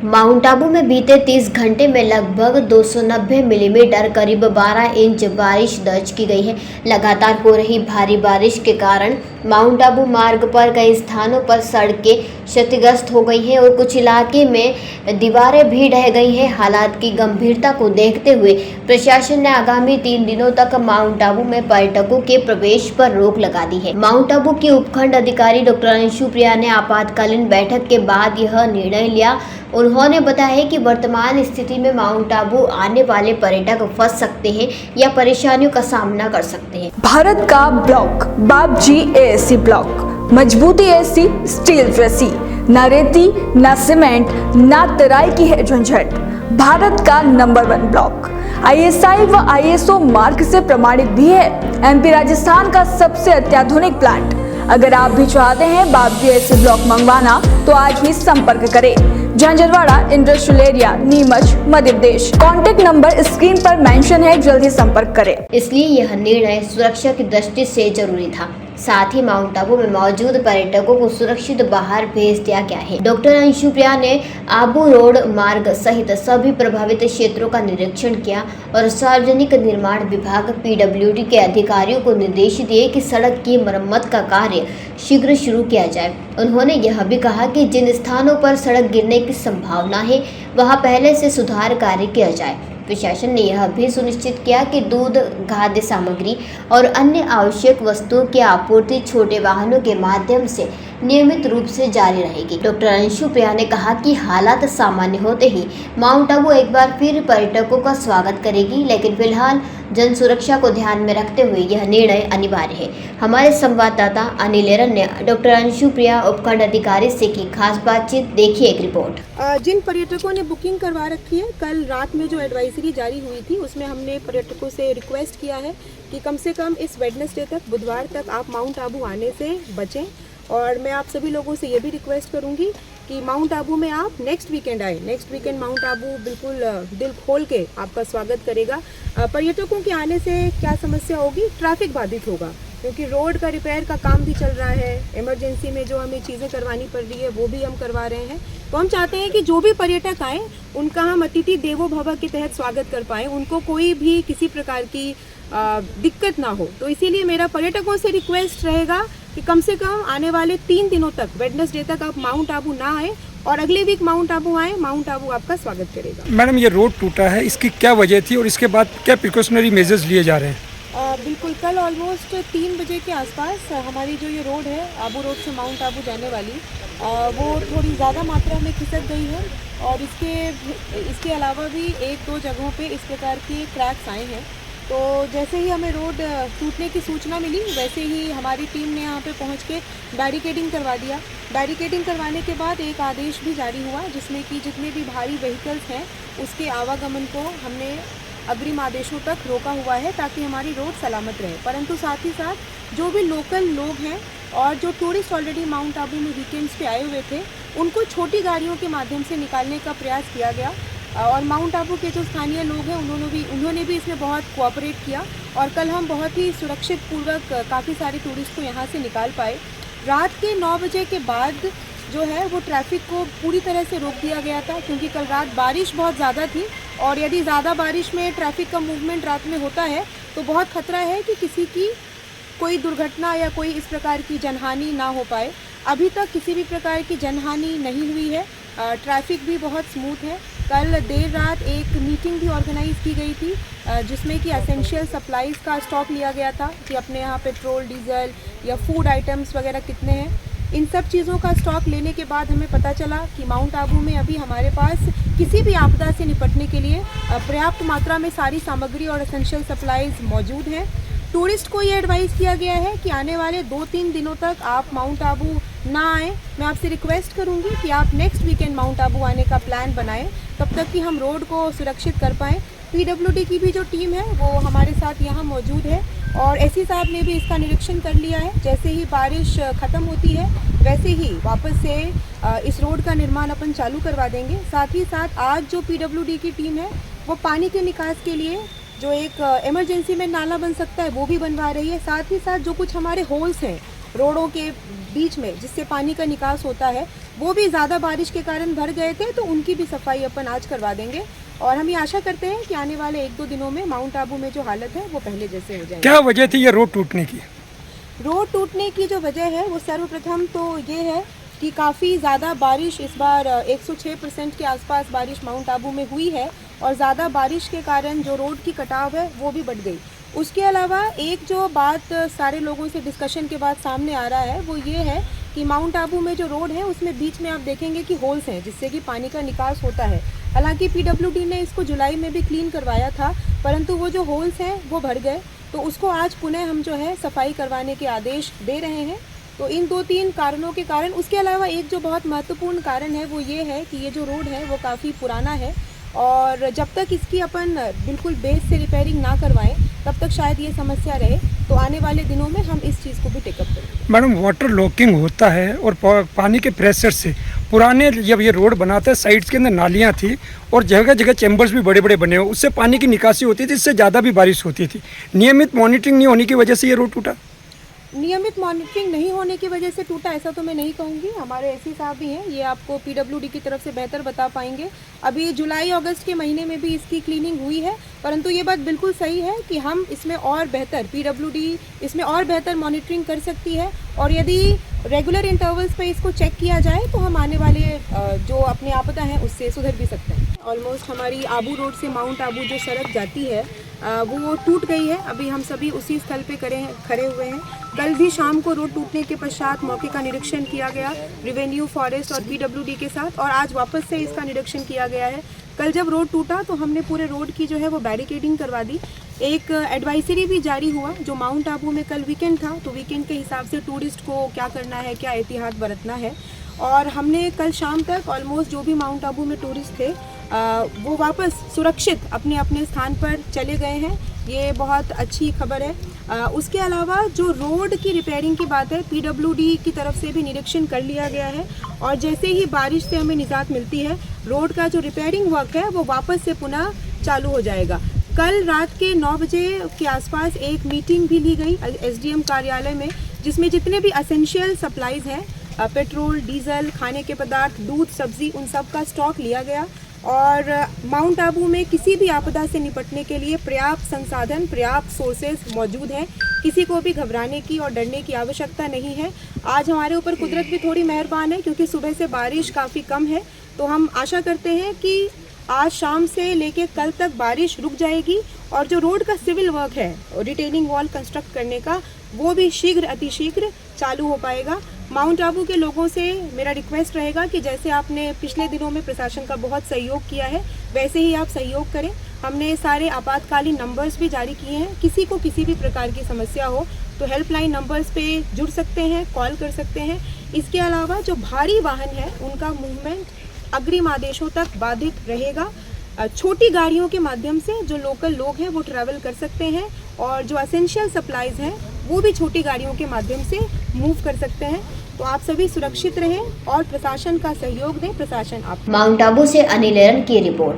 Mount Abu में बीते 30 घंटे में लगभग 290 मिलीमीटर करीब 12 इंच बारिश दर्ज की गई है। लगातार हो रही भारी बारिश के कारण माउंट आबू मार्ग पर कई स्थानों पर सड़कें क्षतिग्रस्त हो गई हैं और कुछ इलाके में दीवारें भी ढह गई हैं। हालात की गंभीरता को देखते हुए प्रशासन ने आगामी 3 दिनों तक माउंट आबू में पर्यटकों के प्रवेश पर रोक लगा दी है। माउंट आबू की उपखंड अधिकारी डॉक्टर अंशु प्रिया ने आपातकालीन बैठक के बाद यह निर्णय लिया। उन्होंने बताया कि वर्तमान स्थिति में माउंट आबू आने वाले पर्यटक फंस सकते हैं या परेशानियों का सामना कर सकते हैं। भारत का ब्लॉक बाबजी एएससी ब्लॉक, मजबूती एसी स्टील जैसी, न रेती न सीमेंट न तराई की है झंझट। भारत का नंबर 1 ब्लॉक ISI व ISO मार्क से प्रमाणित भी है। MP राजस्थान का सबसे अत्याधुनिक प्लांट। अगर आप भी चाहते हैं बाबजी एएससी ब्लॉक मंगवाना तो आज ही संपर्क करें। Jhanjharwada industrial area, Neemuch, Madhya Pradesh. Contact number screen पर मेंशन है, जल्दी संपर्क करें। इसलिए यह निर्णय सुरक्षा की दृष्टि से जरूरी था। साथ ही माउंट आबू में मौजूद पर्यटकों को सुरक्षित बाहर भेज दिया गया है। डॉक्टर अंशु प्रिया ने आबू रोड मार्ग सहित सभी प्रभावित क्षेत्रों का निरीक्षण किया और सार्वजनिक निर्माण विभाग PWD के अधिकारियों को निर्देश दिए कि सड़क की मरम्मत का कार्य शीघ्र शुरू किया जाए। उन्होंने यह भी कहा कि जिन स्थानों पर सड़क गिरने की संभावना है वहां पहले से सुधार कार्य किया जाए। प्रशासन ने यह भी सुनिश्चित किया कि दूध, खाद्य सामग्री और अन्य आवश्यक वस्तुओं की आपूर्ति छोटे वाहनों के माध्यम से नियमित रूप से जारी रहेगी। डॉक्टर अंशु प्रिया ने कहा कि हालात सामान्य होते ही माउंट आबू एक बार फिर पर्यटकों का स्वागत करेगी, लेकिन फिलहाल जन सुरक्षा को ध्यान में रखते हुए यह निर्णय अनिवार्य है। हमारे संवाददाता अनिल एरन ने डॉक्टर अंशु प्रिया उपखंड अधिकारी से की खास बातचीत, देखिए एक रिपोर्ट। जिन पर्यटकों ने बुकिंग करवा रखी है, कल रात में जो एडवाइजरी जारी हुई थी उसमें हमने पर्यटकों से रिक्वेस्ट किया है कि कम से कम इस वेडनेसडे तक, बुधवार तक आप माउंट आबू आने से बचें। और मैं आप सभी लोगों से ये भी रिक्वेस्ट करूंगी कि माउंट आबू में आप नेक्स्ट वीकेंड आए। नेक्स्ट वीकेंड माउंट आबू बिल्कुल दिल खोल के आपका स्वागत करेगा। पर्यटकों के आने से क्या समस्या होगी? ट्रैफिक बाधित होगा, क्योंकि रोड का रिपेयर का काम भी चल रहा है। इमरजेंसी में जो हमें चीज़ें करवानी पड़ रही है वो भी हम करवा रहे हैं। तो हम चाहते हैं कि जो भी पर्यटक आए उनका हम अतिथि देवो भव के तहत स्वागत कर पाएँ, उनको कोई भी किसी प्रकार की दिक्कत ना हो। तो इसीलिए मेरा पर्यटकों से रिक्वेस्ट रहेगा कि कम से कम आने वाले 3 दिनों तक, वेडनेसडे तक आप माउंट आबू ना आए और अगले वीक माउंट आबू आए। माउंट आबू आपका स्वागत करेगा। मैडम, ये रोड टूटा है, इसकी क्या वजह थी और इसके बाद क्या प्रिकॉशनरी मेजर्स लिए जा रहे हैं? बिल्कुल, कल ऑलमोस्ट 3 बजे के आसपास हमारी जो ये रोड है आबू रोड से माउंट आबू जाने वाली, वो थोड़ी ज़्यादा मात्रा में खिसक गई है और इसके अलावा भी 1-2 जगहों पे इस प्रकार के क्रैक्स आए हैं। तो जैसे ही हमें रोड टूटने की सूचना मिली, वैसे ही हमारी टीम ने यहाँ पे पहुँच के बैरिकेडिंग करवा दिया। बैरिकेडिंग करवाने के बाद एक आदेश भी जारी हुआ जिसमें कि जितने भी भारी व्हीकल्स हैं उसके आवागमन को हमने अग्रिम आदेशों तक रोका हुआ है, ताकि हमारी रोड सलामत रहे। परंतु साथ ही साथ जो भी लोकल लोग हैं और जो टूरिस्ट ऑलरेडी माउंट आबू में वीकेंड्स पे आए हुए थे, उनको छोटी गाड़ियों के माध्यम से निकालने का प्रयास किया गया। और माउंट आबू के जो स्थानीय लोग हैं उन्होंने भी इसमें बहुत कोऑपरेट किया और कल हम बहुत ही सुरक्षित पूर्वक काफ़ी सारे टूरिस्ट को यहाँ से निकाल पाए। रात के 9 बजे के बाद जो है वो ट्रैफिक को पूरी तरह से रोक दिया गया था, क्योंकि कल रात बारिश बहुत ज़्यादा थी और यदि ज़्यादा बारिश में ट्रैफिक का मूवमेंट रात में होता है तो बहुत खतरा है कि किसी की कोई दुर्घटना या कोई इस प्रकार की जनहानि ना हो पाए। अभी तक किसी भी प्रकार की जनहानि नहीं हुई है। ट्रैफिक भी बहुत स्मूथ है। कल देर रात एक मीटिंग भी ऑर्गेनाइज की गई थी जिसमें कि एसेंशियल सप्लाईज़ का स्टॉक लिया गया था कि अपने यहाँ पेट्रोल, डीजल या फूड आइटम्स वगैरह कितने हैं। इन सब चीज़ों का स्टॉक लेने के बाद हमें पता चला कि माउंट आबू में अभी हमारे पास किसी भी आपदा से निपटने के लिए पर्याप्त मात्रा में सारी सामग्री और एसेंशियल सप्लाईज़ मौजूद हैं। टूरिस्ट को ये एडवाइस किया गया है कि आने वाले 2-3 दिनों तक आप माउंट आबू ना आएँ। मैं आपसे रिक्वेस्ट करूंगी कि आप नेक्स्ट वीकेंड माउंट आबू आने का प्लान बनाएं, तब तक कि हम रोड को सुरक्षित कर पाएँ। PWD की भी जो टीम है वो हमारे साथ यहाँ मौजूद है और एससी साहब ने भी इसका निरीक्षण कर लिया है। जैसे ही बारिश ख़त्म होती है वैसे ही वापस से इस रोड का निर्माण अपन चालू करवा देंगे। साथ ही साथ आज जो PWD की टीम है वो पानी के निकास के लिए जो एक इमरजेंसी में नाला बन सकता है वो भी बनवा रही है। साथ ही साथ जो कुछ हमारे होल्स हैं रोडों के बीच में जिससे पानी का निकास होता है वो भी ज़्यादा बारिश के कारण भर गए थे, तो उनकी भी सफाई अपन आज करवा देंगे। और हम ये आशा करते हैं कि आने वाले 1-2 दिनों में माउंट आबू में जो हालत है वो पहले जैसे हो जाएगी। क्या वजह थी ये रोड टूटने की? रोड टूटने की जो वजह है वो सर्वप्रथम तो ये है कि काफ़ी ज़्यादा बारिश इस बार 106% के आसपास बारिश माउंट आबू में हुई है, और ज़्यादा बारिश के कारण जो रोड की कटाव है वो भी बढ़ गई। उसके अलावा एक जो बात सारे लोगों से डिस्कशन के बाद सामने आ रहा है वो ये है कि माउंट आबू में जो रोड है उसमें बीच में आप देखेंगे कि होल्स हैं जिससे कि पानी का निकास होता है। हालांकि पीडब्ल्यूडी ने इसको जुलाई में भी क्लीन करवाया था, परंतु वो जो होल्स हैं वो भर गए, तो उसको आज पुनः हम जो है सफाई करवाने के आदेश दे रहे हैं। तो इन 2-3 कारणों के कारण, उसके अलावा एक जो बहुत महत्वपूर्ण कारण है वो ये है कि ये जो रोड है वो काफ़ी पुराना है, और जब तक इसकी अपन बिल्कुल बेस से रिपेयरिंग ना करवाएं तब तक शायद ये समस्या रहे। तो आने वाले दिनों में हम इस चीज़ को भी टेकअप करेंगे। मैडम, वाटर लॉकिंग होता है और पानी के प्रेशर से पुराने जब ये रोड बनाते हैं साइड्स के अंदर नालियाँ थी और जगह जगह चैम्बर्स भी बड़े बड़े बने हुए, उससे पानी की निकासी होती थी, इससे ज़्यादा भी बारिश होती थी। नियमित मॉनिटरिंग नहीं होने की वजह से ये रोड टूटा? नियमित मॉनिटरिंग नहीं होने की वजह से टूटा ऐसा तो मैं नहीं कहूँगी। हमारे एससी साहब भी हैं, ये आपको पीडब्ल्यूडी की तरफ से बेहतर बता पाएंगे। अभी जुलाई अगस्त के महीने में भी इसकी क्लीनिंग हुई है, परंतु ये बात बिल्कुल सही है कि हम इसमें और बेहतर, पीडब्ल्यूडी इसमें और बेहतर मॉनिटरिंग कर सकती है, और यदि रेगुलर इंटरवल्स पे इसको चेक किया जाए तो हम आने वाले जो अपनी आपदा है उससे सुधर भी सकते हैं। ऑलमोस्ट हमारी आबू रोड से माउंट आबू जो सड़क जाती है वो टूट गई है। अभी हम सभी उसी स्थल पे खड़े हुए हैं। कल भी शाम को रोड टूटने के पश्चात मौके का निरीक्षण किया गया रेवेन्यू, फॉरेस्ट और पीडब्ल्यूडी के साथ, और आज वापस से इसका निरीक्षण किया गया है। कल जब रोड टूटा तो हमने पूरे रोड की जो है वो बैरिकेडिंग करवा दी। एक एडवाइजरी भी जारी हुआ, जो माउंट आबू में कल वीकेंड था तो वीकेंड के हिसाब से टूरिस्ट को क्या करना है, क्या एहतियात बरतना है, और हमने कल शाम तक ऑलमोस्ट जो भी माउंट आबू में टूरिस्ट थे वो वापस सुरक्षित अपने अपने स्थान पर चले गए हैं। ये बहुत अच्छी खबर है। उसके अलावा जो रोड की रिपेयरिंग की बात है, पीडब्ल्यूडी की तरफ से भी निरीक्षण कर लिया गया है, और जैसे ही बारिश से हमें निजात मिलती है रोड का जो रिपेयरिंग वर्क है वो वापस से पुनः चालू हो जाएगा। कल रात के 9 बजे के आसपास एक मीटिंग भी ली गई एसडीएम कार्यालय में, जिसमें जितने भी एसेंशियल सप्लाईज हैं, पेट्रोल, डीजल, खाने के पदार्थ, दूध, सब्जी, उन सब का स्टॉक लिया गया, और माउंट आबू में किसी भी आपदा से निपटने के लिए पर्याप्त संसाधन, पर्याप्त सोर्सेज मौजूद हैं। किसी को भी घबराने की और डरने की आवश्यकता नहीं है। आज हमारे ऊपर कुदरत भी थोड़ी मेहरबान है, क्योंकि सुबह से बारिश काफ़ी कम है, तो हम आशा करते हैं कि आज शाम से लेके कल तक बारिश रुक जाएगी, और जो रोड का सिविल वर्क है रिटेनिंग वॉल कंस्ट्रक्ट करने का वो भी शीघ्र अतिशीघ्र चालू हो पाएगा। माउंट आबू के लोगों से मेरा रिक्वेस्ट रहेगा कि जैसे आपने पिछले दिनों में प्रशासन का बहुत सहयोग किया है वैसे ही आप सहयोग करें। हमने सारे आपातकालीन नंबर्स भी जारी किए हैं। किसी को किसी भी प्रकार की समस्या हो तो हेल्पलाइन नंबर्स पे जुड़ सकते हैं, कॉल कर सकते हैं। इसके अलावा जो भारी वाहन है उनका मूवमेंट अग्रिम आदेशों तक बाधित रहेगा। छोटी गाड़ियों के माध्यम से जो लोकल लोग हैं वो ट्रैवल कर सकते हैं, और जो एसेंशियल सप्लाईज हैं वो भी छोटी गाड़ियों के माध्यम से मूव कर सकते हैं। तो आप सभी सुरक्षित रहें और प्रशासन का सहयोग दें। प्रशासन आप। माउंट आबू से अनिल एरन की रिपोर्ट।